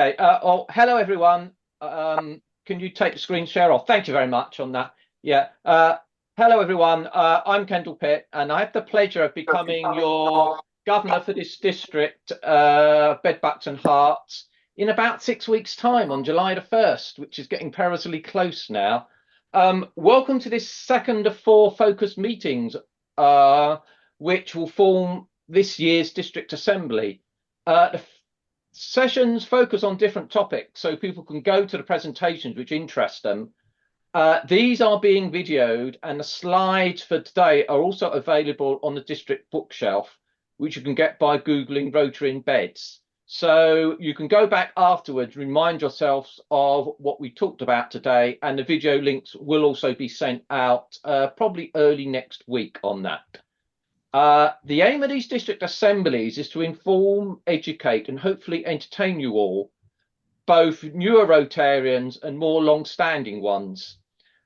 Okay. Hello, everyone. Can you take the screen share off? Thank you very much on that. Yeah. Hello, everyone. I'm Kendall Pitt, and I have the pleasure of becoming your governor for this district, Bedbucks and Herts, in about 6 weeks' time on July the 1st, which is getting perilously close now. Welcome to this second of four focused meetings, which will form this year's district assembly. The sessions focus on different topics so people can go to the presentations which interest them. These are being videoed, and the slides for today are also available on the district bookshelf, which you can get by Googling Rotary in Beds. So you can go back afterwards, remind yourselves of what we talked about today, and the video links will also be sent out probably early next week on that. The aim of these district assemblies is to inform, educate, and hopefully entertain you all, both newer Rotarians and more long-standing ones,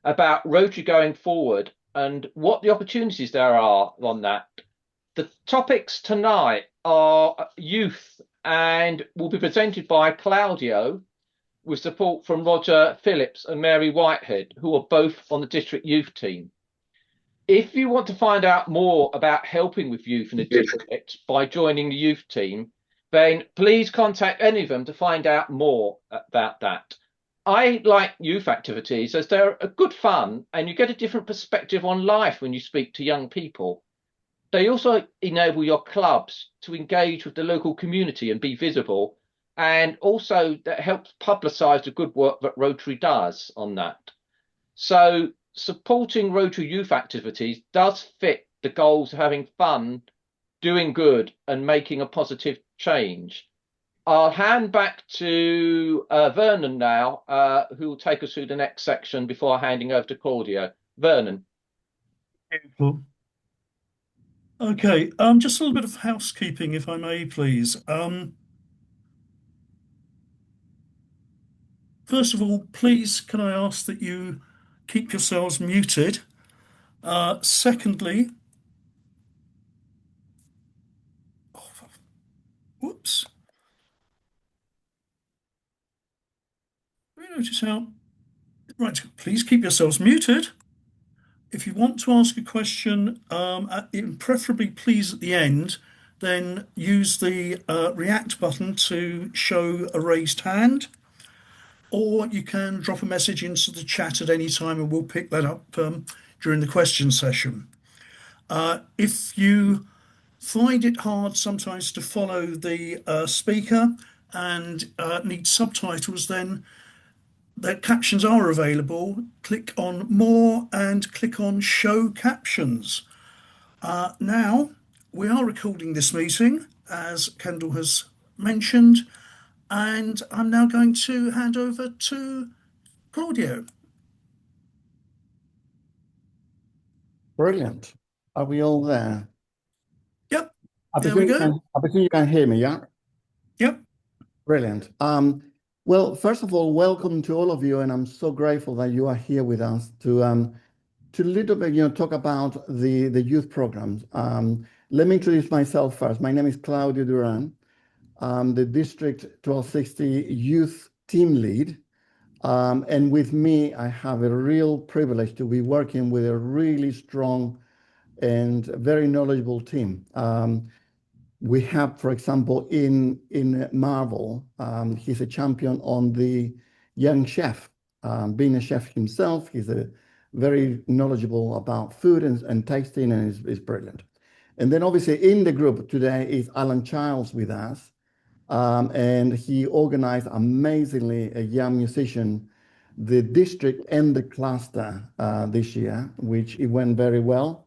about Rotary going forward and what the opportunities there are on that. The topics tonight are youth and will be presented by Claudio with support from Roger Phillips and Mary Whitehead, who are both on the district youth team. If you want to find out more about helping with youth in the district by joining the youth team, then please contact any of them to find out more about that. I like youth activities as they're a good fun and you get a different perspective on life when you speak to young people. They also enable your clubs to engage with the local community and be visible, and also that helps publicise the good work that Rotary does on that. So supporting Rotary youth activities does fit the goals of having fun, doing good, and making a positive change. I'll hand back to Vernon now, who will take us through the next section before handing over to Claudio. Vernon. Cool. Okay, just a little bit of housekeeping, if I may, please. First of all, please, can I ask that you keep yourselves muted? Secondly, whoops. Notice how, right, please keep yourselves muted. If you want to ask a question, preferably please at the end, then use the react button to show a raised hand, or you can drop a message into the chat at any time and we'll pick that up during the question session. If you find it hard sometimes to follow the speaker and need subtitles, then the captions are available. Click on more and click on show captions. Now, we are recording this meeting, as Kendall has mentioned, and I'm now going to hand over to Claudio. Brilliant. Are we all there? Yep. There we go. I presume you can hear me, yeah? Yep. Brilliant. Well, first of all, welcome to all of you, and I'm so grateful that you are here with us to little bit, talk about the youth programs. Let me introduce myself first. My name is Claudio Duran. I'm the District 1260 Youth Team Lead. And with me, I have a real privilege to be working with a really strong and very knowledgeable team. We have, for example, in Marvel, he's a champion on the Young Chef. Being a chef himself, he's a very knowledgeable about food and tasting, and is brilliant. And then obviously in the group today is Alan Childs with us. And he organized amazingly a young musician, the district and the cluster this year, which it went very well.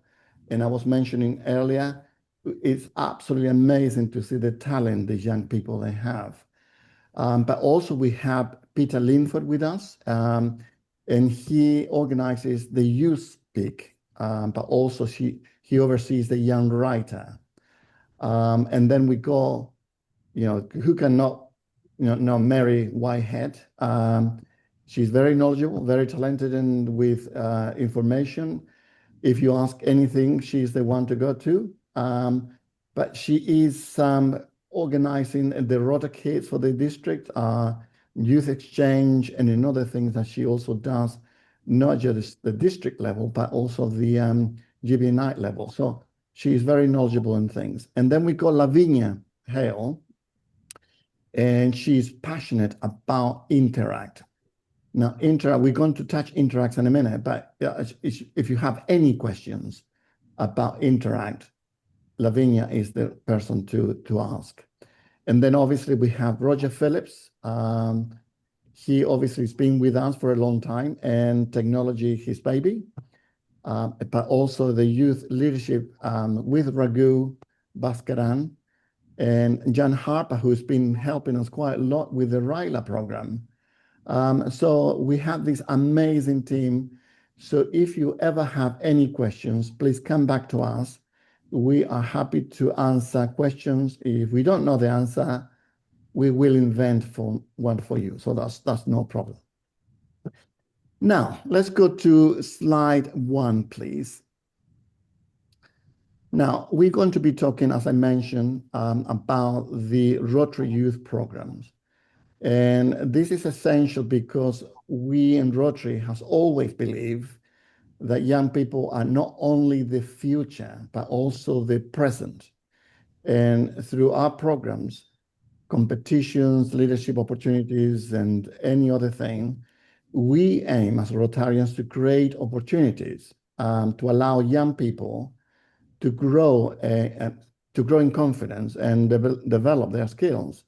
And I was mentioning earlier, it's absolutely amazing to see the talent these young people they have. But also we have Peter Linford with us, and he organizes the youth speak, but also he oversees the young writer. And then we go, who cannot, know Mary Whitehead. She's very knowledgeable, very talented, and with information. If you ask anything, she's the one to go to. But she is organizing the Rota kids for the district, youth exchange, and in other things that she also does, not just the district level, but also the GBNI level. So she's very knowledgeable in things. And then we got Lavinia Hale, and she's passionate about Interact. Now, we're going to touch Interact in a minute, but if you have any questions about Interact, Lavinia is the person to ask. And then obviously we have Roger Phillips. He obviously has been with us for a long time, and technology his baby, but also the youth leadership with Raghu Bhaskaran, and Jan Harper, who's been helping us quite a lot with the RILA program. So we have this amazing team. So if you ever have any questions, please come back to us. We are happy to answer questions. If we don't know the answer, we will invent one for you. So that's no problem. Now, let's go to slide 1, please. Now, we're going to be talking, as I mentioned, about the Rotary Youth programs. And this is essential because we in Rotary has always believed that young people are not only the future, but also the present. And through our programs, competitions, leadership opportunities, and any other thing, we aim as Rotarians to create opportunities to allow young people to grow in confidence and develop their skills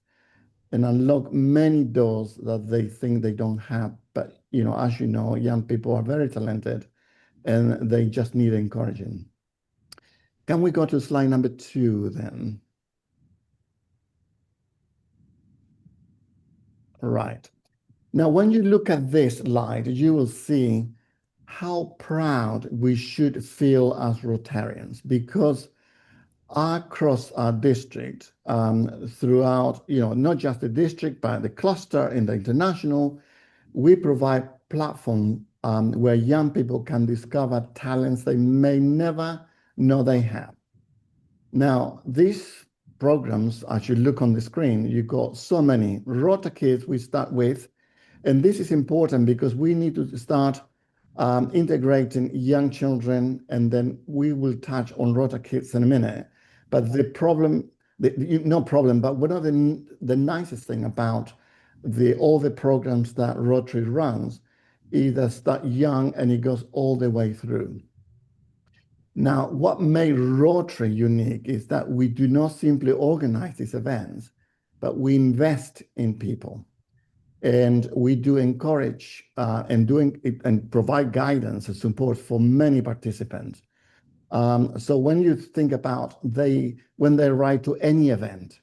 and unlock many doors that they think they don't have. But, as you know, young people are very talented and they just need encouraging. Can we go to slide number 2 then? Right. Now, when you look at this slide, you will see how proud we should feel as Rotarians, because across our district, throughout, not just the district, but the cluster and the international, we provide platform where young people can discover talents they may never know they have. Now, these programs, as you look on the screen, you've got so many. Rota Kids we start with, and this is important because we need to start integrating young children, and then we will touch on Rota Kids in a minute. But but one of the nicest thing about all the programs that Rotary runs is that start young and it goes all the way through. Now, what made Rotary unique is that we do not simply organize these events, but we invest in people. And we do encourage and provide guidance and support for many participants. So when you think about when they arrive to any event,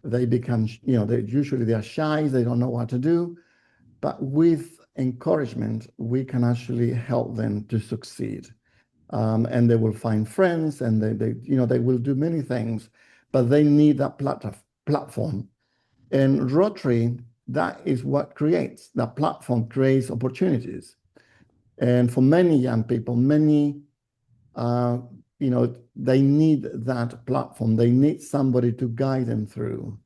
they become, they're shy, they don't know what to do. But with encouragement, we can actually help them to succeed. And they will find friends, and they will do many things, but they need that platform. And Rotary, that is what creates. That platform creates opportunities. And for many young people, they need that platform. They need somebody to guide them through.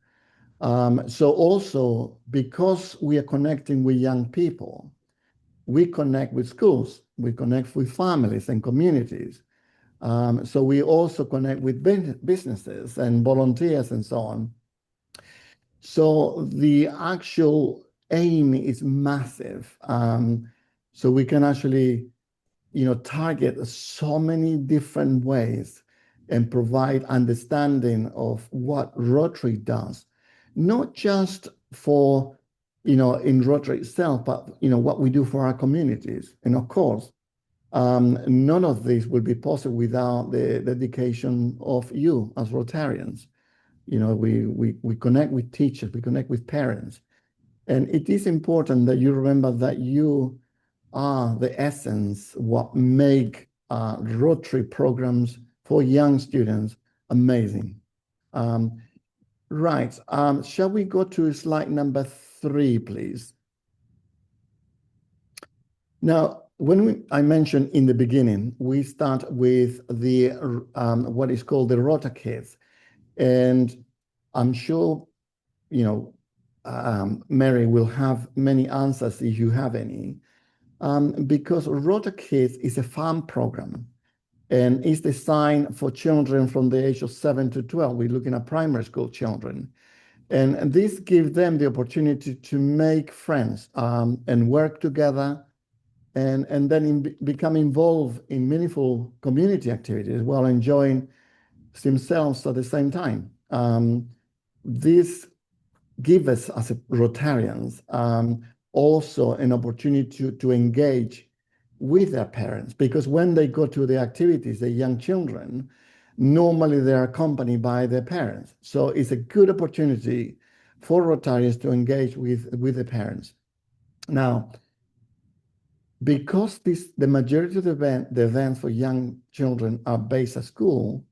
So also, because we are connecting with young people, we connect with schools, we connect with families and communities. So we also connect with businesses and volunteers and so on. So the actual aim is massive. So we can actually, target so many different ways and provide understanding of what Rotary does, not just for, in Rotary itself, but, what we do for our communities. And of course, none of this would be possible without the dedication of you as Rotarians. We connect with teachers, we connect with parents. And it is important that you remember that you are the essence, what make Rotary programs for young students amazing. Right, shall we go to slide number 3, please? Now, I mentioned in the beginning, we start with the what is called the Rota Kids. And I'm sure, Mary will have many answers if you have any, because Rotary Kids is a farm program and is designed for children from the age of 7 to 12. We're looking at primary school children. And this gives them the opportunity to make friends and work together and then become involved in meaningful community activities while enjoying themselves at the same time. This gives us, as Rotarians, also an opportunity to engage with their parents, because when they go to the activities, the young children, normally they are accompanied by their parents. So it's a good opportunity for Rotarians to engage with the parents. Now, because the majority of the events for young children are based at school,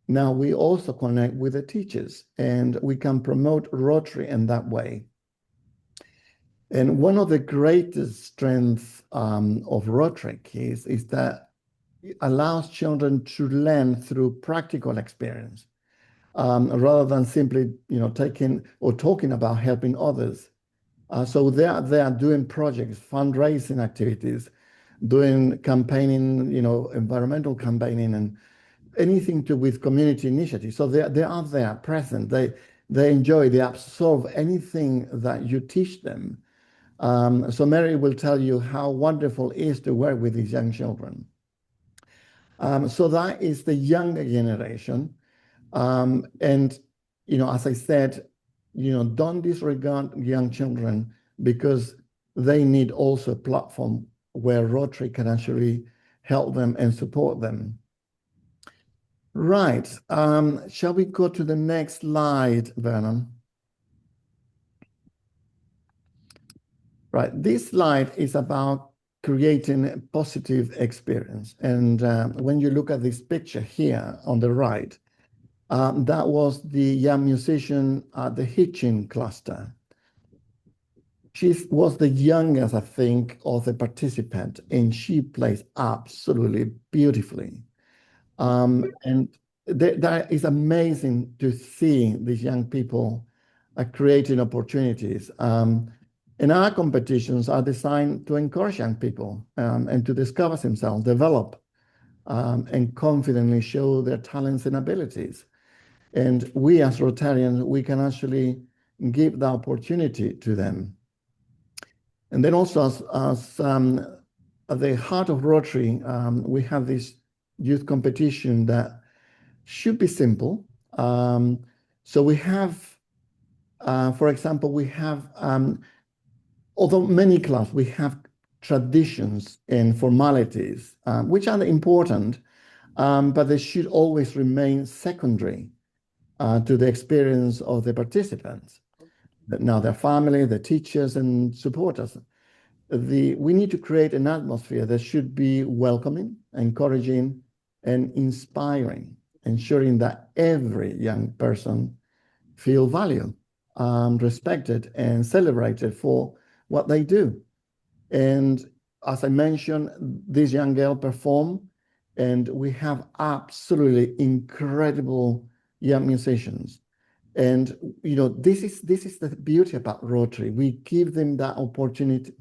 now we also connect with the teachers and we can promote Rotary in that way. And one of the greatest strengths of Rotary is that it allows children to learn through practical experience, rather than simply, taking or talking about helping others. So they are doing projects, fundraising activities, doing campaigning, environmental campaigning, and anything to with community initiatives. So they are there, present. They enjoy, they absorb anything that you teach them. So Mary will tell you how wonderful it is to work with these young children. So that is the younger generation. And, as I said, don't disregard young children, because they need also a platform where Rotary can actually help them and support them. Right. Shall we go to the next slide, Vernon? Right. This slide is about creating a positive experience. And when you look at this picture here on the right, that was the young musician at the Hitchin cluster. She was the youngest, I think, of the participant, and she plays absolutely beautifully. And that is amazing to see these young people creating opportunities. And our competitions are designed to encourage young people and to discover themselves, develop, and confidently show their talents and abilities. And we as Rotarians, we can actually give the opportunity to them. And then also as at the heart of Rotary, we have this youth competition that should be simple. So we have, for example, we have, although many clubs, we have traditions and formalities, which are important, but they should always remain secondary to the experience of the participants. Now, their family, the teachers, and supporters. We need to create an atmosphere that should be welcoming, encouraging, and inspiring, ensuring that every young person feel valued, respected, and celebrated for what they do. And as I mentioned, this young girl performed, and we have absolutely incredible young musicians. And this is the beauty about Rotary. We give them that opportunity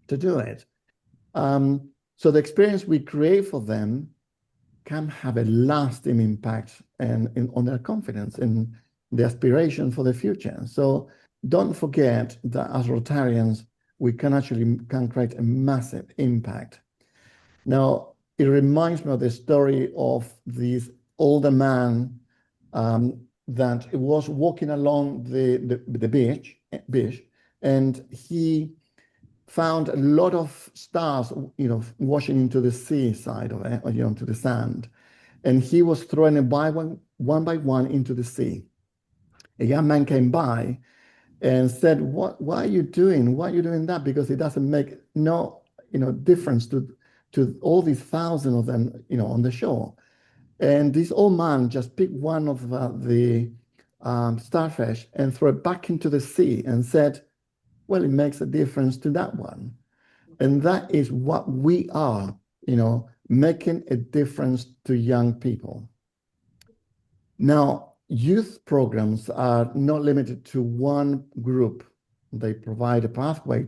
to do it. So the experience we create for them can have a lasting impact on their confidence and the aspiration for the future. So don't forget that as Rotarians, we can create a massive impact. Now, it reminds me of the story of this older man that was walking along the beach, and he found a lot of stars, washing into the sea side of it, or, to the sand. And he was throwing them one by one into the sea. A young man came by and said, why are you doing that? Because it doesn't make no, difference to all these thousands of them, on the shore. And this old man just picked one of the starfish and threw it back into the sea and said, well, it makes a difference to that one. And that is what we are, making a difference to young people. Now, youth programs are not limited to one group. They provide a pathway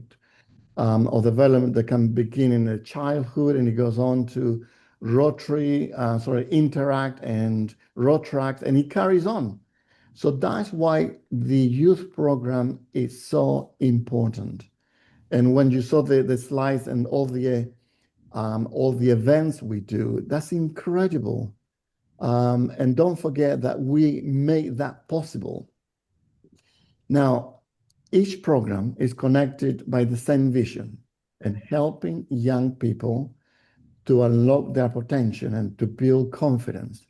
of development that can begin in the childhood, and it goes on to Rotary, Interact and Rotaract, and it carries on. So that's why the youth program is so important. And when you saw the slides and all the events we do, that's incredible. And don't forget that we made that possible. Now, each program is connected by the same vision and helping young people to unlock their potential and to build confidence,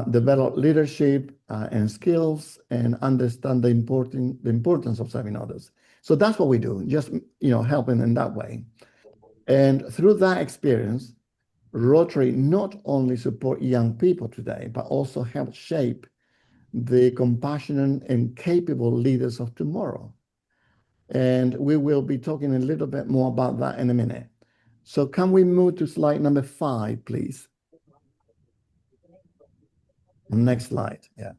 develop leadership and skills, and understand the importance of serving others. So that's what we do, just helping in that way. And through that experience, Rotary not only support young people today, but also help shape the compassionate and capable leaders of tomorrow. And we will be talking a little bit more about that in a minute. So can we move to slide number 5, please? Next slide, yeah.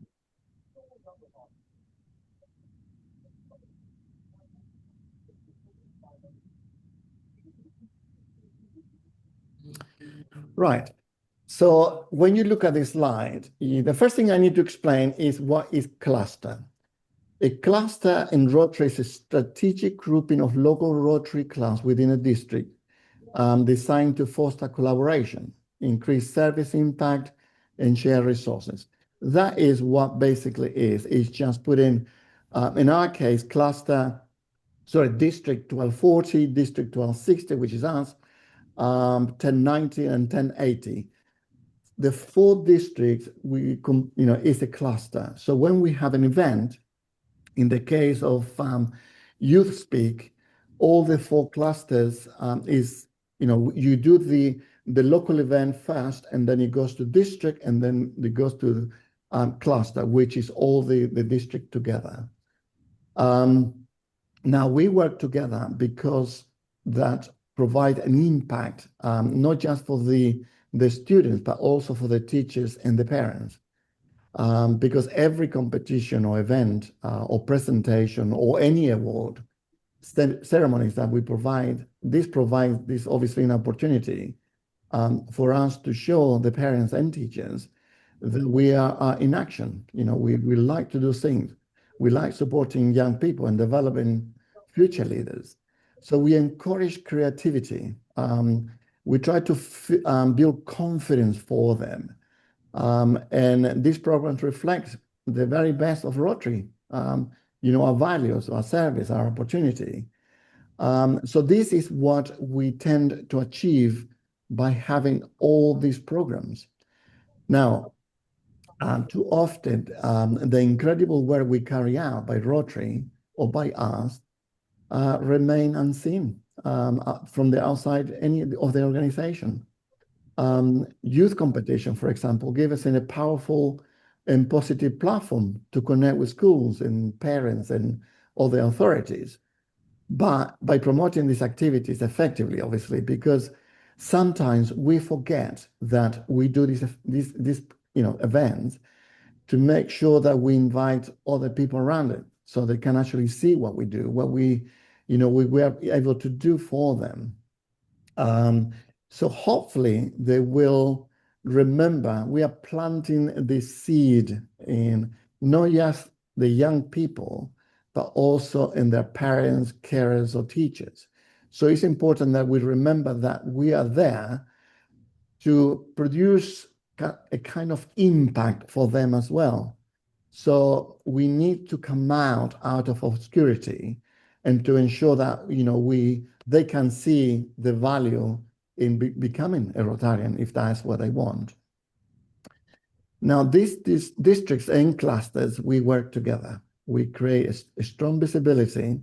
Right. So when you look at this slide, the first thing I need to explain is what is cluster. A cluster in Rotary is a strategic grouping of local Rotary clubs within a district designed to foster collaboration, increase service impact, and share resources. That is what basically is. It's just put in our case, District 1240, District 1260, which is us, 1090 and 1080. The 4 districts, is a cluster. So when we have an event, in the case of Youth Speak, all the 4 clusters you do the local event first, and then it goes to district, and then it goes to cluster, which is all the district together. Now we work together because that provide an impact, not just for the students, but also for the teachers and the parents. Because every competition or event or presentation or any award ceremonies that we provide, this provides obviously an opportunity for us to show the parents and teachers that we are in action. We like to do things. We like supporting young people and developing future leaders. So we encourage creativity. We try to build confidence for them. And these programs reflect the very best of Rotary, our values, our service, our opportunity. So this is what we tend to achieve by having all these programs. Now, too often, the incredible work we carry out by Rotary or by us remain unseen from the outside any of the organization. Youth competition, for example, gave us a powerful and positive platform to connect with schools and parents and all the authorities. But by promoting these activities effectively, obviously, because sometimes we forget that we do these events to make sure that we invite other people around it so they can actually see what we do, what we are able to do for them. So hopefully they will remember we are planting this seed in not just the young people, but also in their parents, carers, or teachers. So it's important that we remember that we are there to produce a kind of impact for them as well. So we need to come out of obscurity and to ensure that they can see the value in becoming a Rotarian if that's what they want. Now, these districts and clusters, we work together. We create a strong visibility.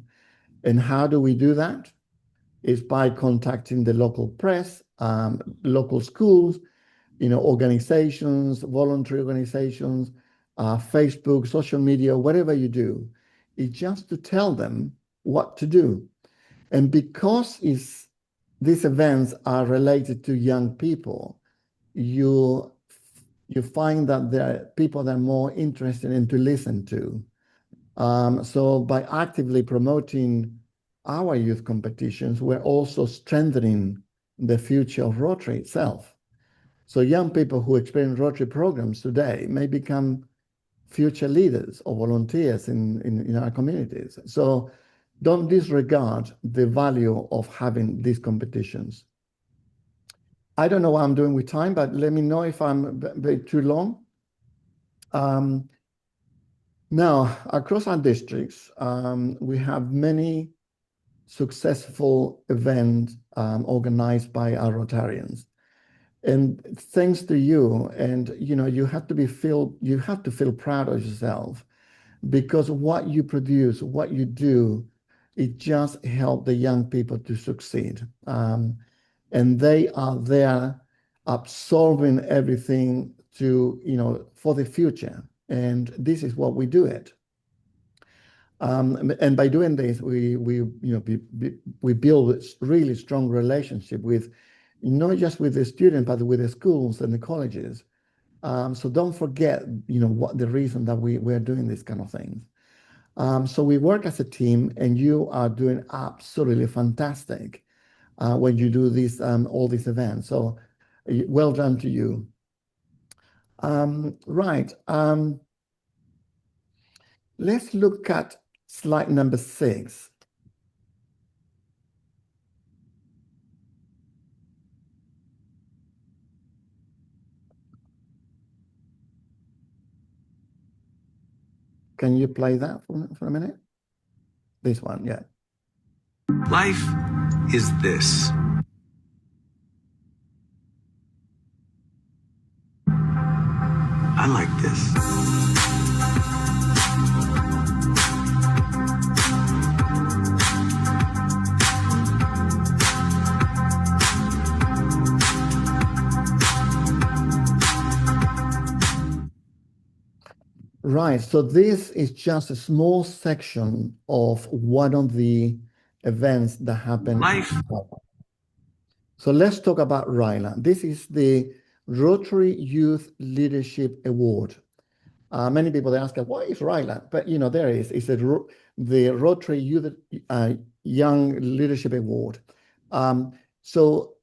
And how do we do that? Is by contacting the local press, local schools, organizations, voluntary organizations, Facebook, social media, whatever you do. It's just to tell them what to do. And because these events are related to young people, you you find that there are people that are more interested in to listen to. So by actively promoting our youth competitions, we're also strengthening the future of Rotary itself. So young people who experience Rotary programs today may become future leaders or volunteers in our communities. So don't disregard the value of having these competitions. I don't know what I'm doing with time, but let me know if I'm a bit too long. Now, across our districts, we have many successful events organized by our Rotarians. And thanks to you, and you have to feel proud of yourself, because what you produce, what you do, it just helps the young people to succeed. And they are there absorbing everything for the future. And this is what we do it. And by doing this, we build a really strong relationship with, not just with the students, but with the schools and the colleges. So don't forget, what the reason that we're doing this kind of things. So we work as a team, and you are doing absolutely fantastic when you do all these events. So well done to you. Right. Let's look at slide number 6. Can you play that for a minute? This one, yeah. Life is this. I like this. Right, so this is just a small section of one of the events that happened. Life. So let's talk about RYLA. This is the Rotary Youth Leadership Award. Many people, they ask, what is RYLA? But there is. It's the Rotary Youth Young Leadership Award. So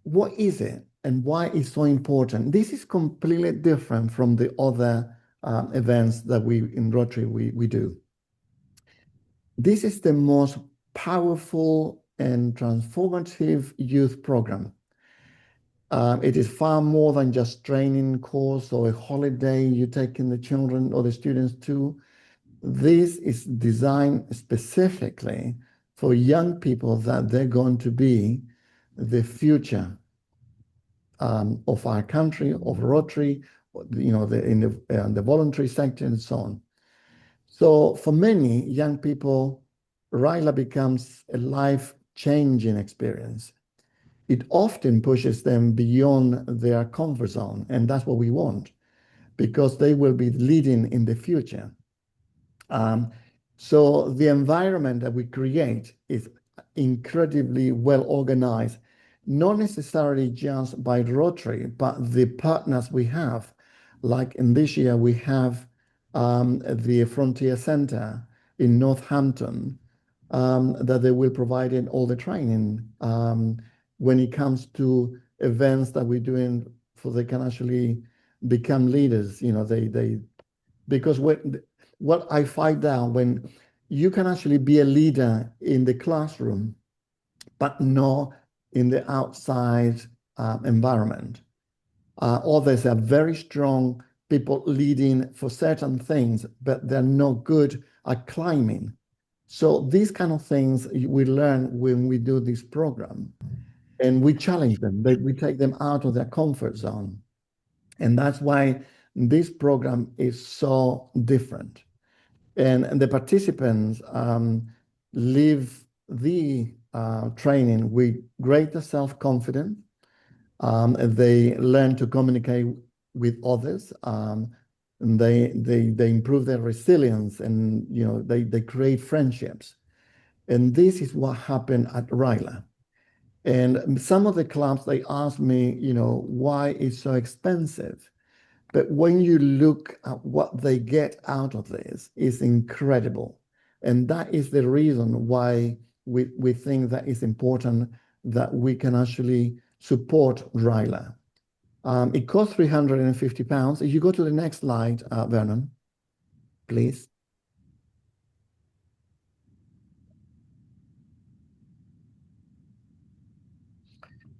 what is it, and why is so important? This is completely different from the other events that in Rotary we do. This is the most powerful and transformative youth program. It is far more than just training course or a holiday you take in the children or the students to. This is designed specifically for young people that they're going to be the future of our country, of Rotary, in the voluntary sector and so on. So for many young people, RYLA becomes a life-changing experience. It often pushes them beyond their comfort zone, and that's what we want, because they will be leading in the future. So the environment that we create is incredibly well organized, not necessarily just by Rotary, but the partners we have. Like in this year, we have the Frontier Center in Northampton that they will provide in all the training when it comes to events that we're doing, so they can actually become leaders. Because what I find out, when you can actually be a leader in the classroom, but not in the outside environment. Others are very strong people leading for certain things, but they're not good at climbing. So these kind of things we learn when we do this program, and we challenge them. We take them out of their comfort zone. And that's why this program is so different. And the participants leave the training with greater self-confidence. They learn to communicate with others. And they improve their resilience, and they create friendships. And this is what happened at RYLA. And some of the clubs, they asked me, why it's so expensive. But when you look at what they get out of this, it's incredible. And that is the reason why we think that it's important that we can actually support RILA. It costs £350. If you go to the next slide, Vernon, please.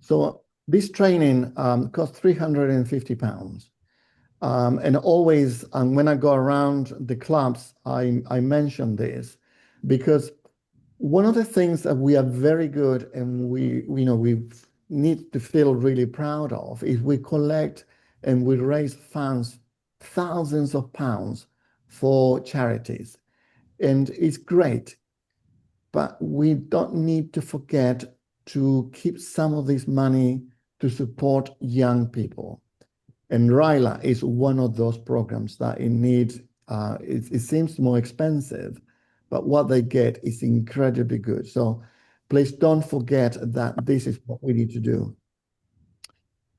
So this training costs £350. And always, when I go around the clubs, I mention this because one of the things that we are very good and we need to feel really proud of is we collect and we raise funds, thousands of pounds for charities. And it's great, but we don't need to forget to keep some of this money to support young people. And RILA is one of those programs that it needs, it seems more expensive, but what they get is incredibly good. So please don't forget that this is what we need to do.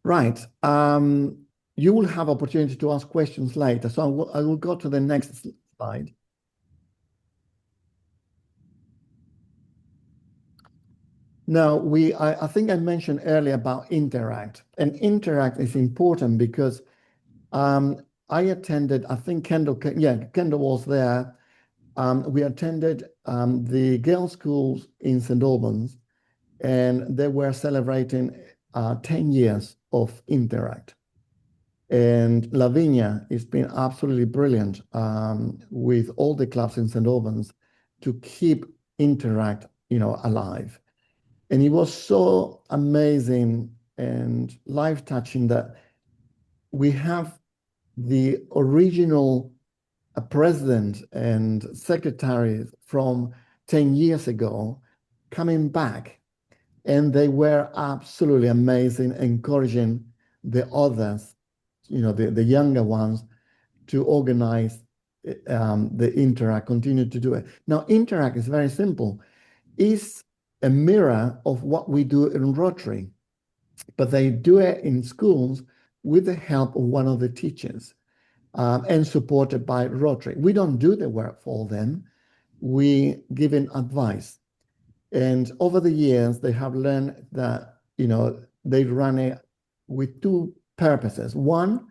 Right. You will have opportunity to ask questions later. So I will go to the next slide. Now, I think I mentioned earlier about Interact. And Interact is important because I attended, I think Kendall was there. We attended the girls' schools in St. Albans, and they were celebrating 10 years of Interact. And Lavinia has been absolutely brilliant with all the clubs in St. Albans to keep Interact, alive. And it was so amazing and life-touching that we have the original president and secretary from 10 years ago coming back, and they were absolutely amazing, encouraging the others, the younger ones, to organize the Interact, continue to do it. Now, Interact is very simple. It's a mirror of what we do in Rotary, but they do it in schools with the help of one of the teachers and supported by Rotary. We don't do the work for them. We give them advice. And over the years, they have learned that, they run it with two purposes. One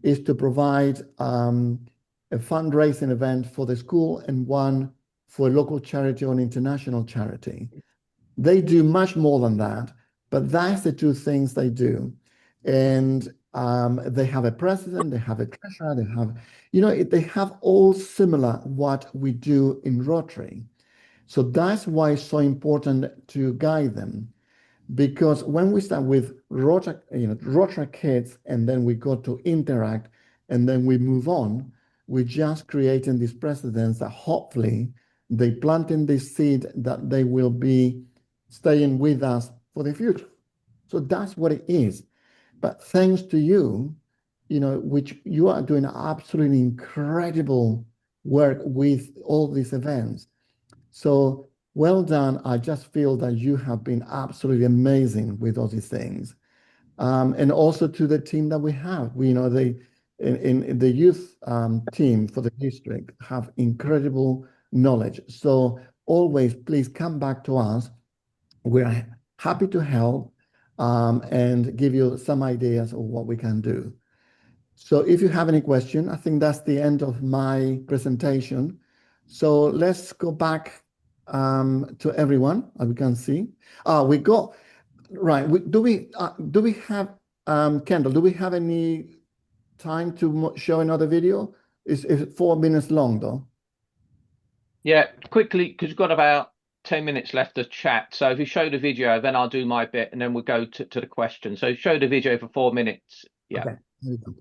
is to provide a fundraising event for the school and one for a local charity or an international charity. They do much more than that, but that's the two things they do. And they have a president, they have a treasurer, they have all similar what we do in Rotary. So that's why it's so important to guide them. Because when we start with Rotary kids, and then we go to Interact, and then we move on, we're just creating these precedents that hopefully they plant in this seed that they will be staying with us for the future. So that's what it is. But thanks to you, which you are doing absolutely incredible work with all these events. So well done. I just feel that you have been absolutely amazing with all these things. And also to the team that we have. In the youth team for the district have incredible knowledge. So always, please come back to us. We're happy to help and give you some ideas of what we can do. So if you have any question, I think that's the end of my presentation. So let's go back to everyone, as we can see. We got, right, do we have, Kendall, do we have any time to show another video? Is it 4 minutes long though? Yeah, quickly, because we've got about 10 minutes left to chat. So if you show the video, then I'll do my bit and then we'll go to the question. So show the video for 4 minutes. Yeah. Okay. Here we go.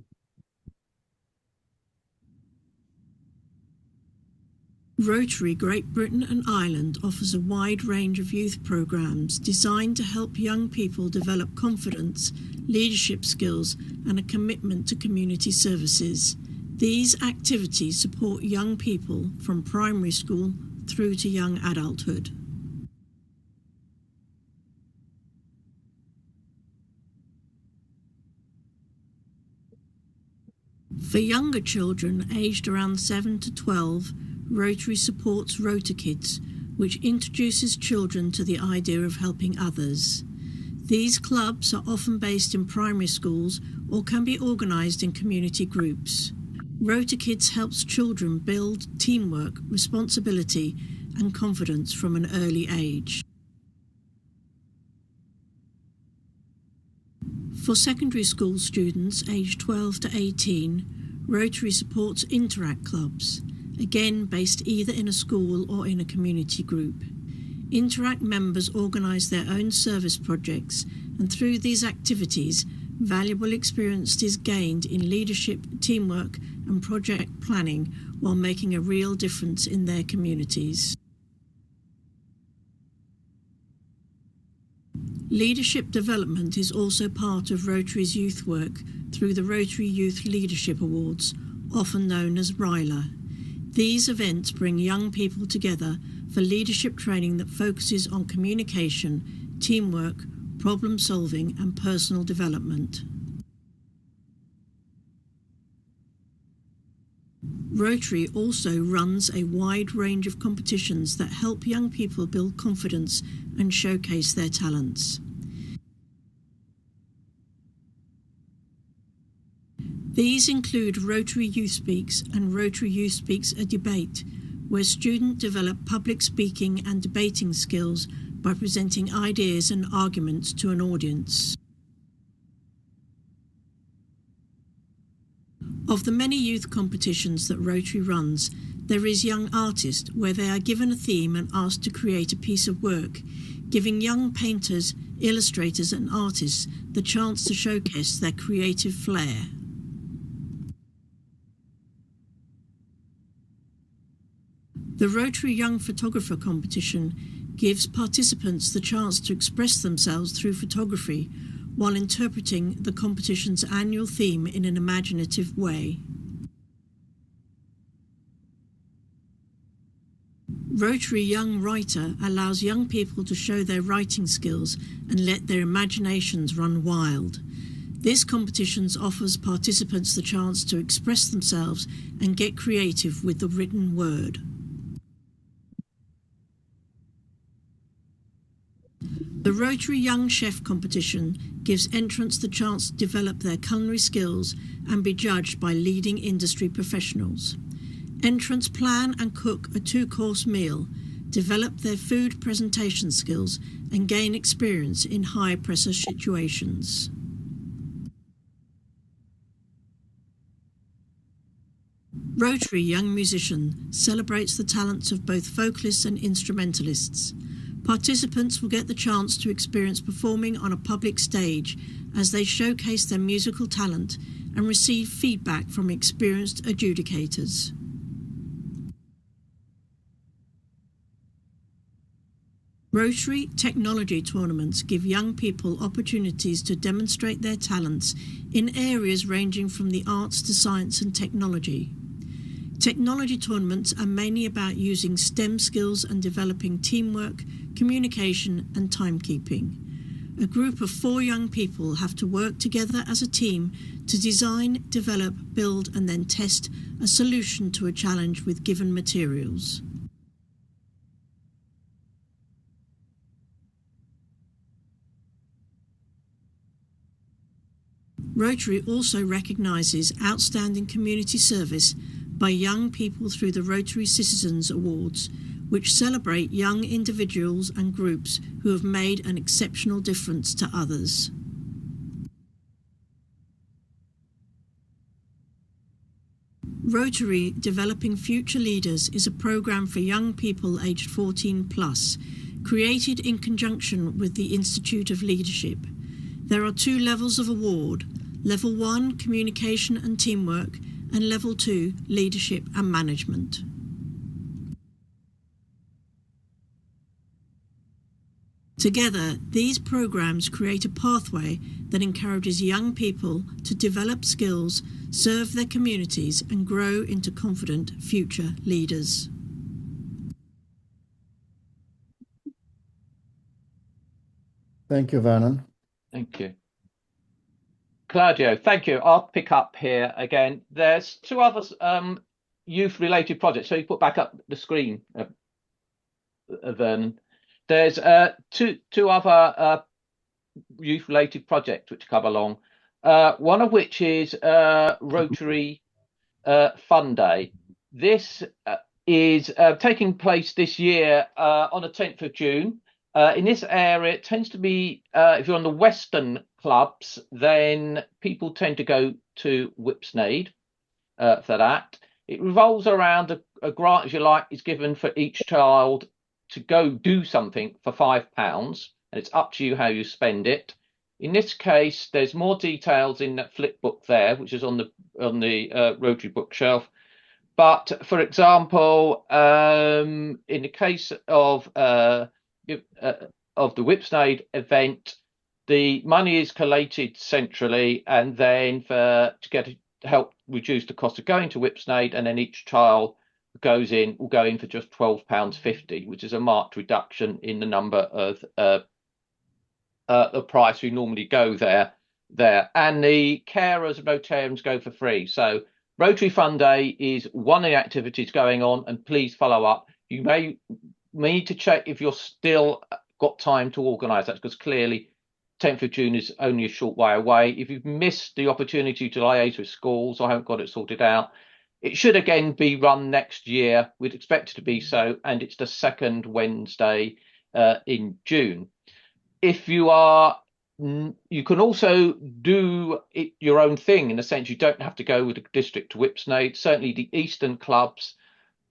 Rotary Great Britain and Ireland offers a wide range of youth programmes designed to help young people develop confidence, leadership skills and a commitment to community services. These activities support young people from primary school through to young adulthood. For younger children aged around 7 to 12, Rotary supports Rota Kids, which introduces children to the idea of helping others. These clubs are often based in primary schools or can be organised in community groups. Rota Kids helps children build teamwork, responsibility and confidence from an early age. For secondary school students aged 12 to 18, Rotary supports Interact clubs, again based either in a school or in a community group. Interact members organise their own service projects, and through these activities, valuable experience is gained in leadership, teamwork and project planning while making a real difference in their communities. Leadership development is also part of Rotary's youth work through the Rotary Youth Leadership Awards, often known as RYLA. These events bring young people together for leadership training that focuses on communication, teamwork, problem solving and personal development. Rotary also runs a wide range of competitions that help young people build confidence and showcase their talents. These include Rotary Youth Speaks and Rotary Youth Speaks a Debate, where students develop public speaking and debating skills by presenting ideas and arguments to an audience. Of the many youth competitions that Rotary runs, there is Young Artist, where they are given a theme and asked to create a piece of work, giving young painters, illustrators and artists the chance to showcase their creative flair. The Rotary Young Photographer competition gives participants the chance to express themselves through photography while interpreting the competition's annual theme in an imaginative way. Rotary Young Writer allows young people to show their writing skills and let their imaginations run wild. This competition offers participants the chance to express themselves and get creative with the written word. The Rotary Young Chef competition gives entrants the chance to develop their culinary skills and be judged by leading industry professionals. Entrants plan and cook a 2-course meal, develop their food presentation skills and gain experience in high-pressure situations. Rotary Young Musician celebrates the talents of both vocalists and instrumentalists. Participants will get the chance to experience performing on a public stage as they showcase their musical talent and receive feedback from experienced adjudicators. Rotary technology tournaments give young people opportunities to demonstrate their talents in areas ranging from the arts to science and technology. Technology tournaments are mainly about using STEM skills and developing teamwork, communication and timekeeping. A group of 4 young people have to work together as a team to design, develop, build and then test a solution to a challenge with given materials. Rotary also recognises outstanding community service by young people through the Rotary Citizens Awards, which celebrate young individuals and groups who have made an exceptional difference to others. Rotary Developing Future Leaders is a programme for young people aged 14 plus, created in conjunction with the Institute of Leadership. There are 2 levels of award: Level 1, Communication and Teamwork, and Level 2, Leadership and Management. Together, these programs create a pathway that encourages young people to develop skills, serve their communities, and grow into confident future leaders. Thank you, Vernon. Thank you. Claudio, thank you. I'll pick up here again. There's two other youth-related projects. So you put back up the screen, Vernon. There's two other youth-related projects which come along. One of which is Rotary Fun Day. This is taking place this year on the 10th of June. In this area, it tends to be, if you're on the Western clubs, then people tend to go to Whipsnade for that. It revolves around a grant, if you like, is given for each child to go do something for £5, and it's up to you how you spend it. In this case, there's more details in that flip book there, which is on the Rotary bookshelf. But for example, in the case of the Whipsnade event, the money is collated centrally, and then to help reduce the cost of going to Whipsnade, and then each child will go in for just £12.50, which is a marked reduction in the number of the price we normally go there. And the carers and Rotarians go for free. So Rotary Fun Day is one of the activities going on, and please follow up. You may need to check if you're still got time to organise that, because clearly 10th of June is only a short way away. If you've missed the opportunity to liaise with schools or haven't got it sorted out, it should again be run next year. We'd expect it to be so, and it's the second Wednesday in June. If you can also do your own thing, in the sense you don't have to go with the district to Whipsnade. Certainly the Eastern clubs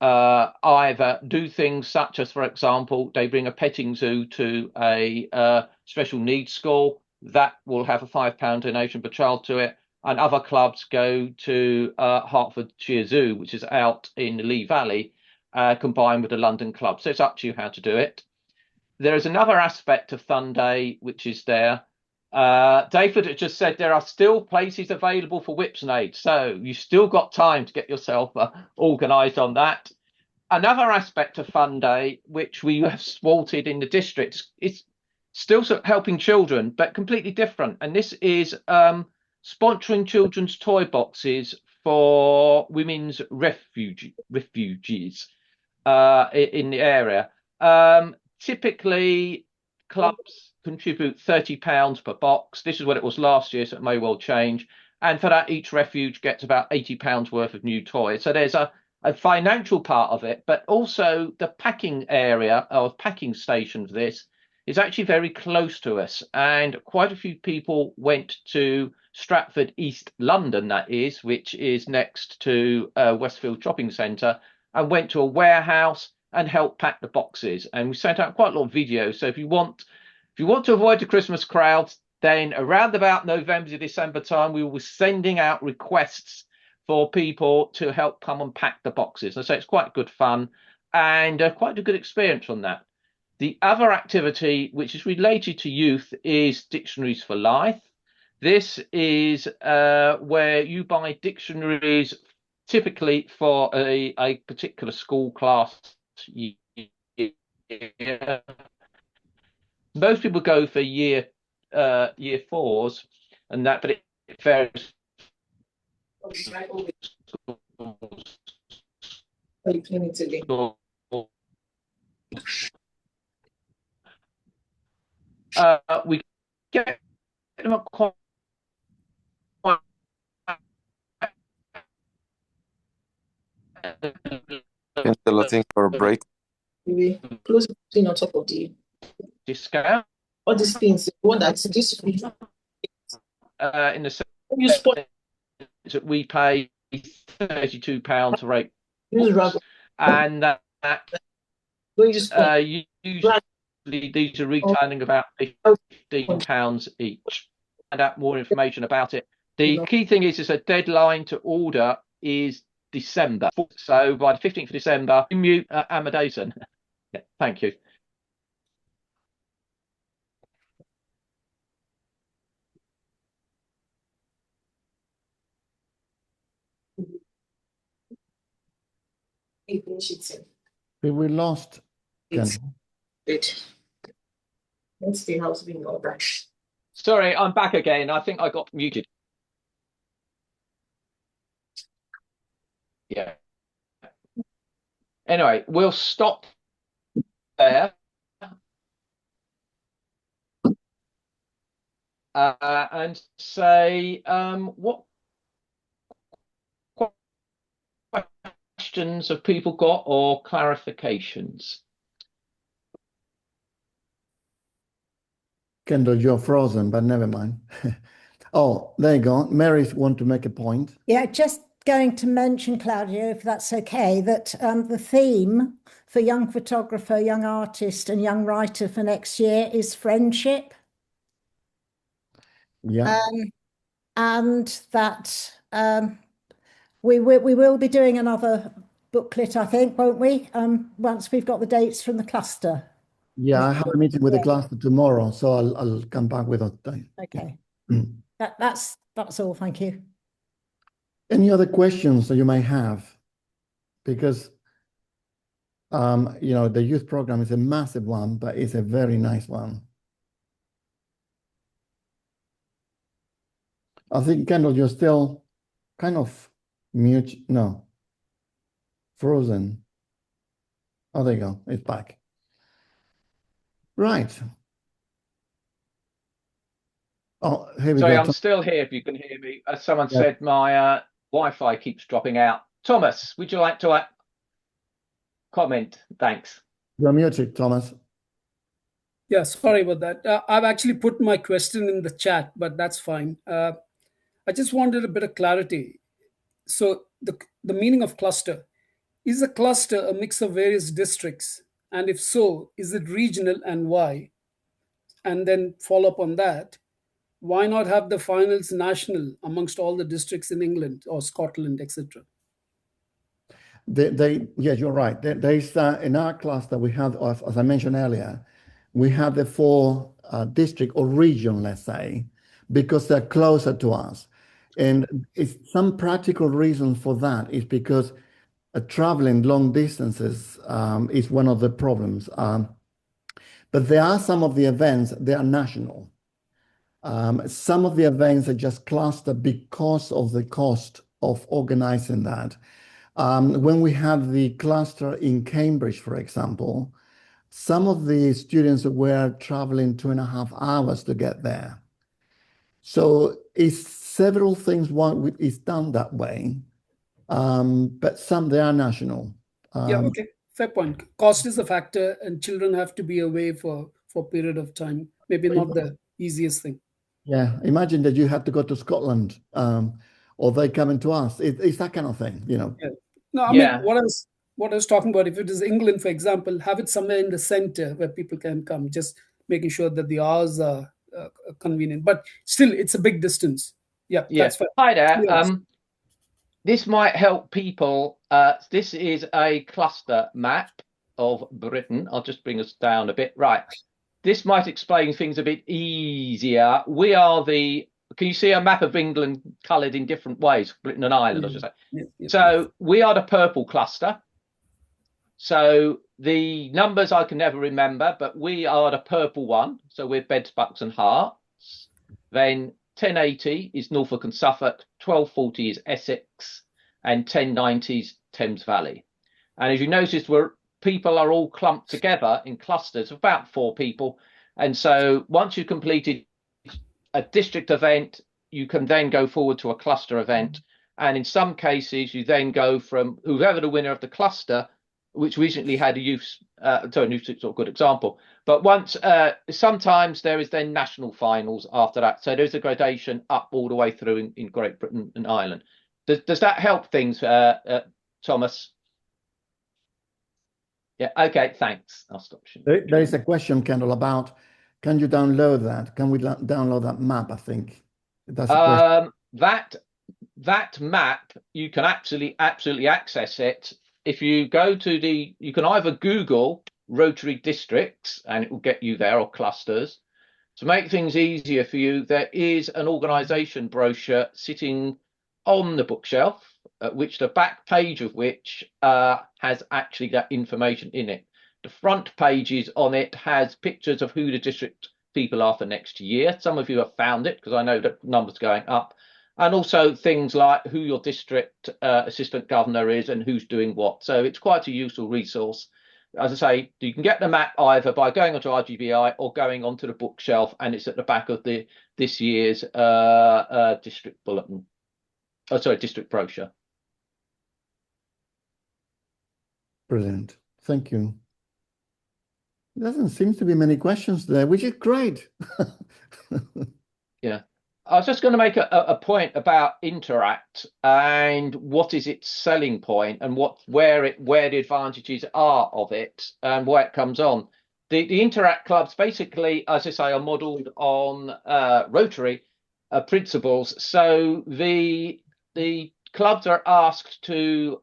either do things such as, for example, they bring a petting zoo to a special needs school. That will have a £5 donation per child to it. And other clubs go to Hertfordshire Zoo, which is out in the Lee Valley, combined with the London club. So it's up to you how to do it. There is another aspect of Fun Day, which is there. David has just said there are still places available for Whipsnade, so you've still got time to get yourself organised on that. Another aspect of Fun Day, which we have thwarted in the district, is still helping children, but completely different. And this is sponsoring children's toy boxes for women's refugees in the area. Typically, clubs contribute £30 per box. This is what it was last year, so it may well change. And for that, each refuge gets about £80 worth of new toys. So there's a financial part of it, but also the packing area or packing station for this is actually very close to us. And quite a few people went to Stratford East London, that is, which is next to Westfield Shopping Centre, and went to a warehouse and helped pack the boxes. And we sent out quite a lot of videos. So if you want to avoid the Christmas crowds, then around about November to December time, we were sending out requests for people to help come and pack the boxes. And so it's quite good fun and quite a good experience from that. The other activity, which is related to youth, is Dictionaries for Life. This is where you buy dictionaries typically for a particular school class. Most people go for year fours and that, but it varies. We get them quite. Looking for a break. We close the screen on top of the Discount. All these things. The one that's this in the you spot that we pay £32 rate, use rubber. and that Don't use usually these are retailing about £15 each. Find out more information about it. The key thing is a deadline to order is December. So by the 15th of December, mute Amadeson. Yeah, thank you. We lost Ken. Let's see how's being ordered. Sorry, I'm back again. I think I got muted. Yeah. Anyway, we'll stop there. And say what questions have people got or clarifications? Kendall, you're frozen, but never mind. Oh, there you go. Mary's want to make a point. Yeah, just going to mention, Claudia, if that's okay, that the theme for young photographer, young artist, and young writer for next year is friendship. Yeah. And that we will be doing another booklet, I think, won't we? Once we've got the dates from the cluster. Yeah, I have a meeting with the cluster tomorrow, so I'll come back with a time. Okay. Mm. That's all. Thank you. Any other questions that you might have? Because you know, the youth program is a massive one, but it's a very nice one. I think, Kendall, you're still kind of mute. No, frozen. Oh, there you go. It's back. Right. Oh, here we Sorry, go. I'm still here if you can hear me. As someone Yeah. said, my Wi-Fi keeps dropping out. Thomas, would you like to comment? Thanks. You're muted, Thomas. Yeah, sorry about that. I've actually put my question in the chat, but that's fine. I just wanted a bit of clarity. So the meaning of cluster, is a cluster a mix of various districts? And if so, is it regional and why? And then follow up on that, why not have the finals national amongst all the districts in England or Scotland, etc.? Yes, you're right. There is in our cluster we have, as I mentioned earlier, we have the four district or region, let's say, because they're closer to us. And it's some practical reason for that is because traveling long distances is one of the problems. But there are some of the events, they are national. Some of the events are just clustered because of the cost of organizing that. When we have the cluster in Cambridge, for example, some of the students were traveling 2.5 hours to get there. So it's several things why it's done that way, but some they are national. Yeah, okay, fair point. Cost is a factor, and children have to be away for a period of time. Maybe not the easiest thing. Yeah, imagine that you had to go to Scotland, or they coming to us. It's that kind of thing, you know. Yeah. No, I Yeah. mean what I was talking about. If it is England, for example, have it somewhere in the center where people can come. Just making sure that the hours are convenient. But still, it's a big distance. Yeah, Yeah. that's fair. Hi there. Yes. This might help people. This is a cluster map of Britain. I'll just bring us down a bit. Right. This might explain things a bit easier. We are can you see a map of England coloured in different ways? Britain and Ireland, I should say. Yeah. So we are the purple cluster. So the numbers I can never remember, but we are the purple one. So we're Beds, Bucks and Herts. Then 1080 is Norfolk and Suffolk, 1240 is Essex, and 1090 is Thames Valley. And as you notice, people are all clumped together in clusters of about 4 people. And so once you've completed a district event, you can then go forward to a cluster event. And in some cases, you then go from whoever the winner of the cluster, which recently had a youth, sort of good example. But sometimes there is then national finals after that. So there's a gradation up all the way through in Great Britain and Ireland. Does that help things, Thomas? Yeah, okay, thanks. I'll stop. There is a question, Kendall, about can you download that? Can we download that map? I think that's a question. That map, you can absolutely access it. If you go to you can either Google Rotary districts and it will get you there, or clusters. To make things easier for you, there is an organisation brochure sitting on the bookshelf, which the back page of which has actually that information in it. The front pages on it has pictures of who the district people are for next year. Some of you have found it because I know that numbers going up. and also things like who your district assistant governor is and who's doing what. So it's quite a useful resource. As I say, you can get the map either by going onto RGBI or going onto the bookshelf, and it's at the back of this year's district bulletin. Oh, sorry, district brochure. Brilliant. Thank you. There doesn't seem to be many questions there, which is great. Yeah. I was just going to make a point about Interact and what is its selling point and where the advantages are of it and where it comes on. The Interact clubs basically, as I say, are modelled on Rotary principles. So the clubs are asked to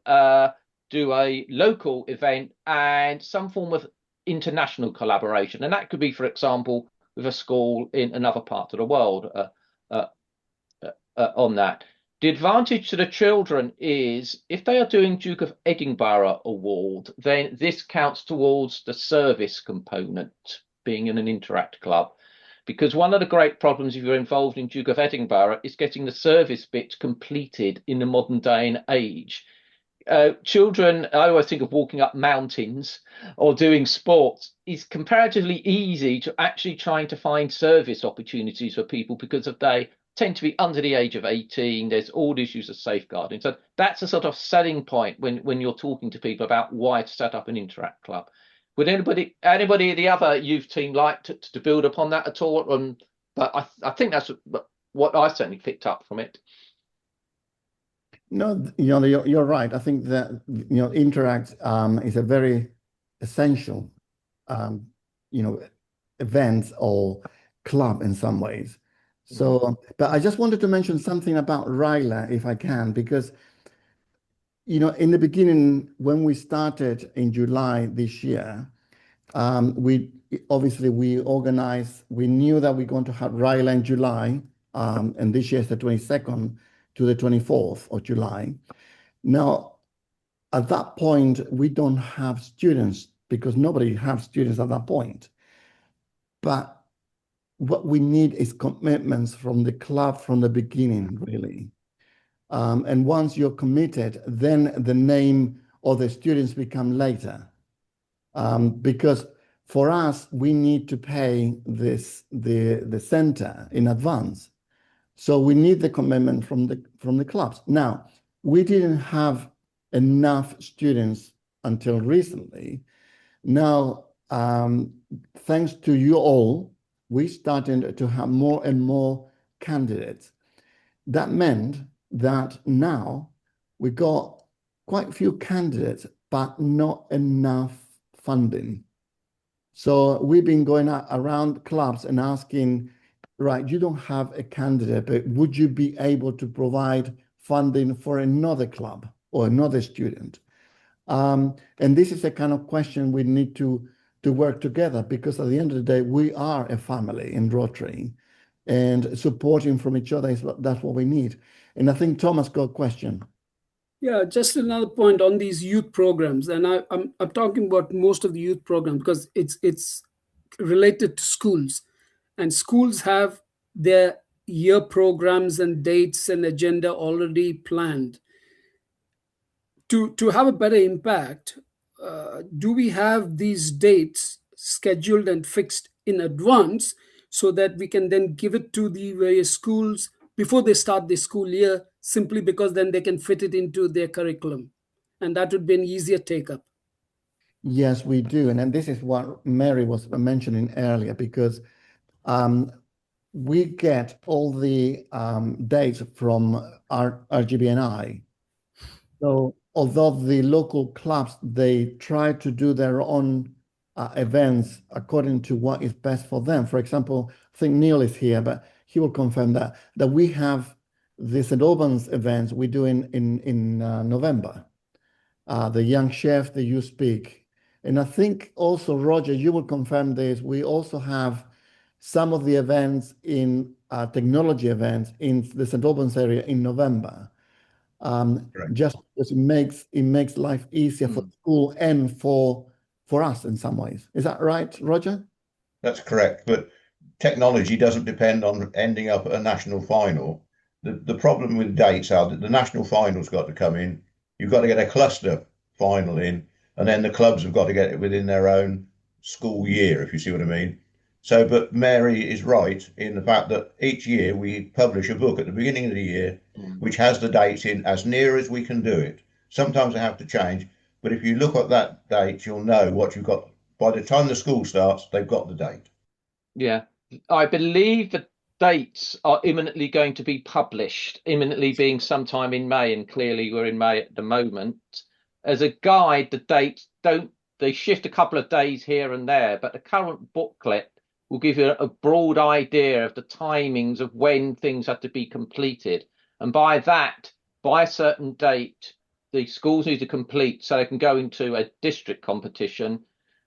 do a local event and some form of international collaboration, and that could be, for example, with a school in another part of the world. On that, the advantage to the children is if they are doing Duke of Edinburgh award, then this counts towards the service component, being in an Interact club, because one of the great problems if you're involved in Duke of Edinburgh is getting the service bit completed in the modern day and age. Children, I always think of walking up mountains or doing sports is comparatively easy to actually trying to find service opportunities for people because they tend to be under the age of 18. There's all the issues of safeguarding. So that's a sort of selling point when you're talking to people about why to set up an Interact club. Would anybody of the other youth team like to build upon that at all? But I think that's what I certainly picked up from it. No, you're right. I think that Interact is a very essential event or club in some ways. So, but I just wanted to mention something about RILA, if I can, because in the beginning when we started in July this year, we organized. We knew that we're going to have RILA in July, and this year is the 22nd to the 24th of July. Now, at that point, we don't have students because nobody has students at that point. But what we need is commitments from the club from the beginning, really. And once you're committed, then the name of the students become later. Because for us, we need to pay the center in advance. So we need the commitment from the clubs. Now, we didn't have enough students until recently. Now, thanks to you all, we started to have more and more candidates. That meant that now we got quite a few candidates, but not enough funding. So we've been going around clubs and asking, right, you don't have a candidate, but would you be able to provide funding for another club or another student? And this is the kind of question we need to work together, because at the end of the day, we are a family in Rotary, and supporting from each other that's what we need. And I think Thomas got a question. Yeah, just another point on these youth programs, and I'm talking about most of the youth programs because it's related to schools, and schools have their year programs and dates and agenda already planned. To have a better impact, do we have these dates scheduled and fixed in advance so that we can then give it to the various schools before they start the school year, simply because then they can fit it into their curriculum, and that would be an easier take up? Yes, we do. And this is what Mary was mentioning earlier, because we get all the dates from our RGBNI. So although the local clubs, they try to do their own events according to what is best for them. For example, I think Neil is here, but he will confirm that we have the St. Albans events we do in November. The Young Chef, the You Speak. And I think also, Roger, you will confirm this, we also have some of the events in technology events in the St. Albans area in November. Just because it makes life easier for school and for us in some ways. Is that right, Roger? That's correct. But technology doesn't depend on ending up at a national final. the problem with dates are that the national final's got to come in. You've got to get a cluster final in, and then the clubs have got to get it within their own school year, if you see what I mean. So, but Mary is right in the fact that each year we publish a book at the beginning of the year, which has the dates in as near as we can do it. Sometimes they have to change, but if you look at that date, you'll know what you've got. By the time the school starts, they've got the date. Yeah, I believe the dates are imminently going to be published, imminently being sometime in May, and clearly we're in May at the moment. As a guide, the dates they shift a couple of days here and there, but the current booklet will give you a broad idea of the timings of when things have to be completed. And by that, by a certain date, the schools need to complete so they can go into a district competition,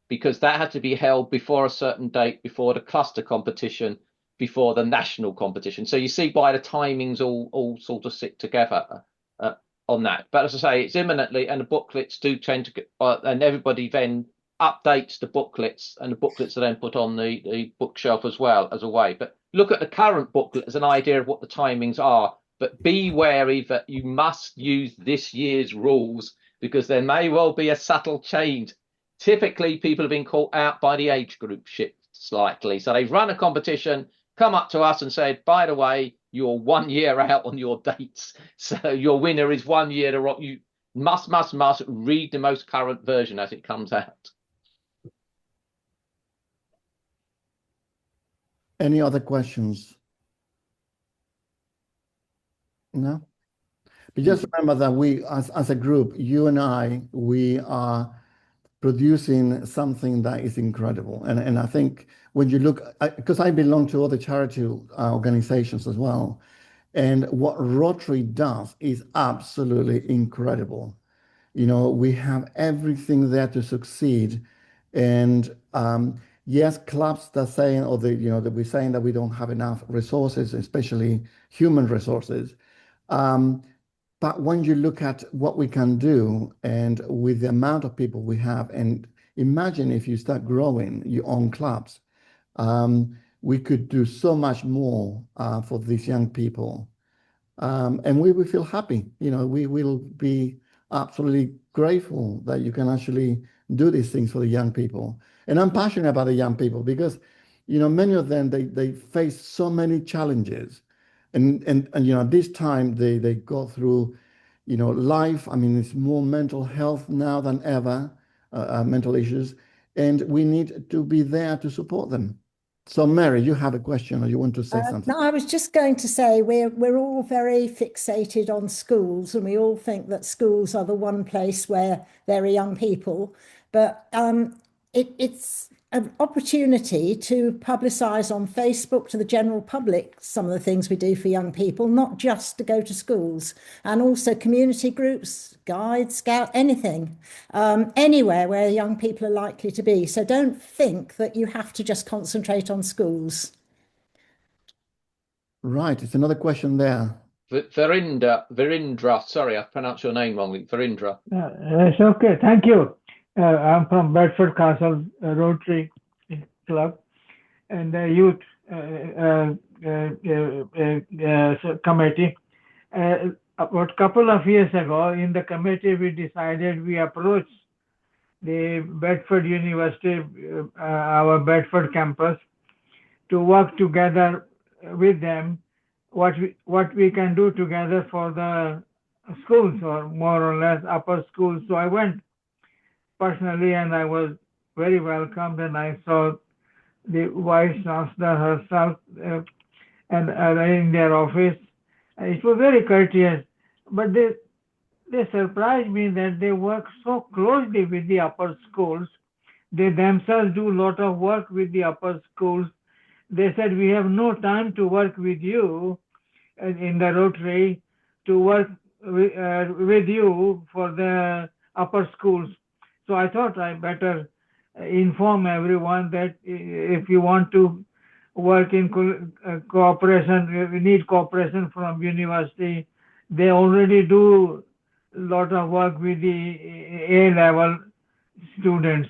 because that had to be held before a certain date, before the cluster competition, before the national competition. So you see why the timings all sort of sit together on that. But as I say, it's imminently, and the booklets do tend to get, and everybody then updates the booklets, and the booklets are then put on the bookshelf as well as a way. But look at the current booklet as an idea of what the timings are, but be wary that you must use this year's rules, because there may well be a subtle change. Typically, people have been caught out by the age group shift slightly. So they've run a competition, come up to us and said, by the way, you're 1 year out on your dates. So your winner is 1 year to rock. You must read the most current version as it comes out. Any other questions? No? But just remember that we, as a group, you and I, we are producing something that is incredible. And I think when you look, because I belong to other charity organizations as well, and what Rotary does is absolutely incredible. You know, we have everything there to succeed. And yes, clubs that saying, or that we're saying that we don't have enough resources, especially human resources. But when you look at what we can do, and with the amount of people we have, and imagine if you start growing your own clubs, we could do so much more for these young people. And we will feel happy. You know, we will be absolutely grateful that you can actually do these things for the young people. And I'm passionate about the young people because, you know, many of them, they face so many challenges. And you know, this time they go through, you know, life. I mean, it's more mental health now than ever, mental issues, and we need to be there to support them. So, Mary, you have a question, or you want to say something? No, I was just going to say we're all very fixated on schools, and we all think that schools are the one place where there are young people, but it's an opportunity to publicise on Facebook to the general public some of the things we do for young people, not just to go to schools, and also community groups, guides, scout, anything, anywhere where young people are likely to be. So don't think that you have to just concentrate on schools. Right, it's another question there. Virindra, sorry, I pronounced your name wrongly. Virindra. It's okay, thank you. I'm from Bedford Castle Rotary Club and the youth committee. About a couple of years ago, in the committee, we decided we approach the Bedford University, our Bedford campus, to work together with them, what we can do together for the schools, or more or less upper schools. So I went personally, and I was very welcomed, and I saw the Vice Chancellor herself and in their office. It was very courteous, but they surprised me that they work so closely with the upper schools. They themselves do a lot of work with the upper schools. They said, we have no time to work with you in the Rotary, to work with you for the upper schools. So I thought I better inform everyone that if you want to work in cooperation, we need cooperation from university. They already do a lot of work with the A-level students.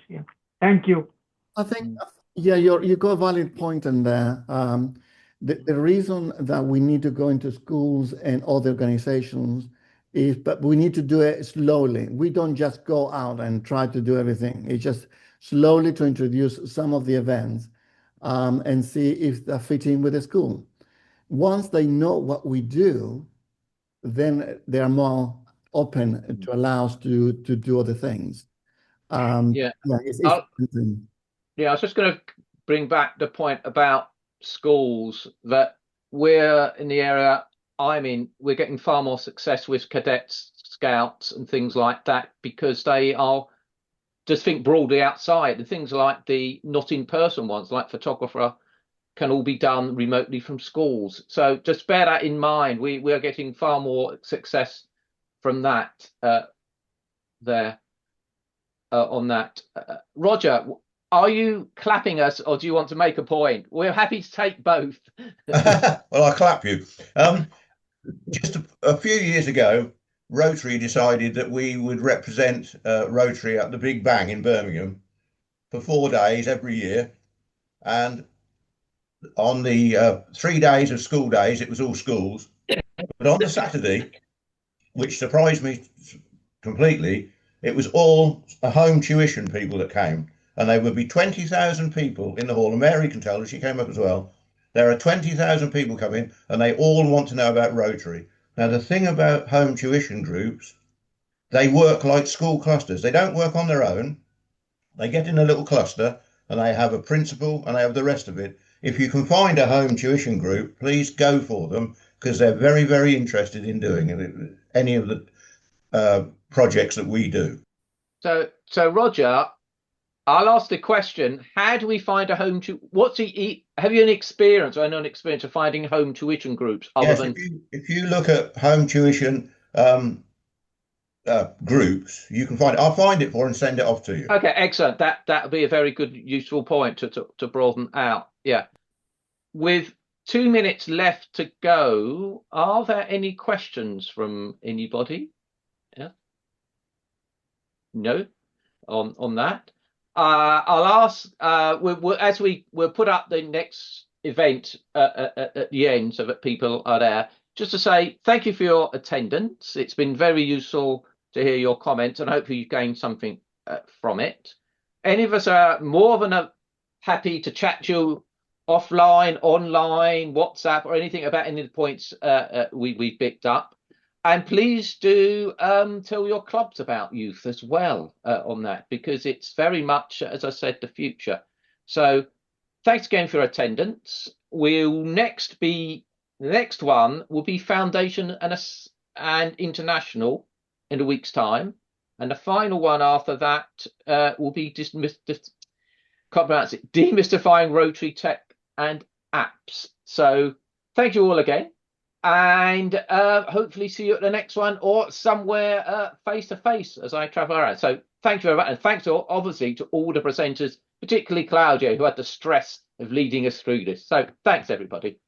Thank you. I think, yeah, you got a valid point in there. The reason that we need to go into schools and other organizations is, but we need to do it slowly. We don't just go out and try to do everything. It's just slowly to introduce some of the events and see if they fit in with the school. Once they know what we do, then they are more open to allow us to do other things. Yeah, I was just going to bring back the point about schools, that we're in the area I'm in, we're getting far more success with cadets, scouts, and things like that, because they are just think broadly outside, and things like the not in-person ones, like photographer, can all be done remotely from schools. So just bear that in mind. We are getting far more success from that there on that. Roger, are you clapping us, or do you want to make a point? We're happy to take both. Well, I'll clap you. Just a few years ago, Rotary decided that we would represent Rotary at the Big Bang in Birmingham for 4 days every year. And on the 3 days of school days, it was all schools. But on the Saturday, which surprised me completely, it was all home tuition people that came. And there would be 20,000 people in the hall. And Mary can tell us, she came up as well. There are 20,000 people coming, and they all want to know about Rotary. Now, the thing about home tuition groups, they work like school clusters. They don't work on their own. They get in a little cluster, and they have a principal, and they have the rest of it. If you can find a home tuition group, please go for them, because they're very, very interested in doing any of the projects that we do. So Roger, I'll ask the question: how do we find a home to? Have you any experience or an experience of finding home tuition groups other than? If you look at home tuition groups, you can find it. I'll find it for and send it off to you. Okay, excellent. That would be a very good, useful point to broaden out. Yeah. With 2 minutes left to go, are there any questions from anybody? Yeah. No, on that. I'll ask. As we'll put up the next event at the end, so that people are there. Just to say thank you for your attendance. It's been very useful to hear your comments, and hopefully you've gained something from it. Any of us are more than happy to chat to you offline, online, WhatsApp, or anything about any of the points we picked up. And please do tell your clubs about youth as well on that, because it's very much, as I said, the future. So thanks again for your attendance. The next one will be Foundation and International in a week's time. And the final one after that will be Demystifying Rotary Tech and Apps. So thank you all again. And hopefully see you at the next one, or somewhere face to face as I travel around. So thank you very much, and thanks obviously to all the presenters, particularly Claudia, who had the stress of leading us through this. So thanks everybody.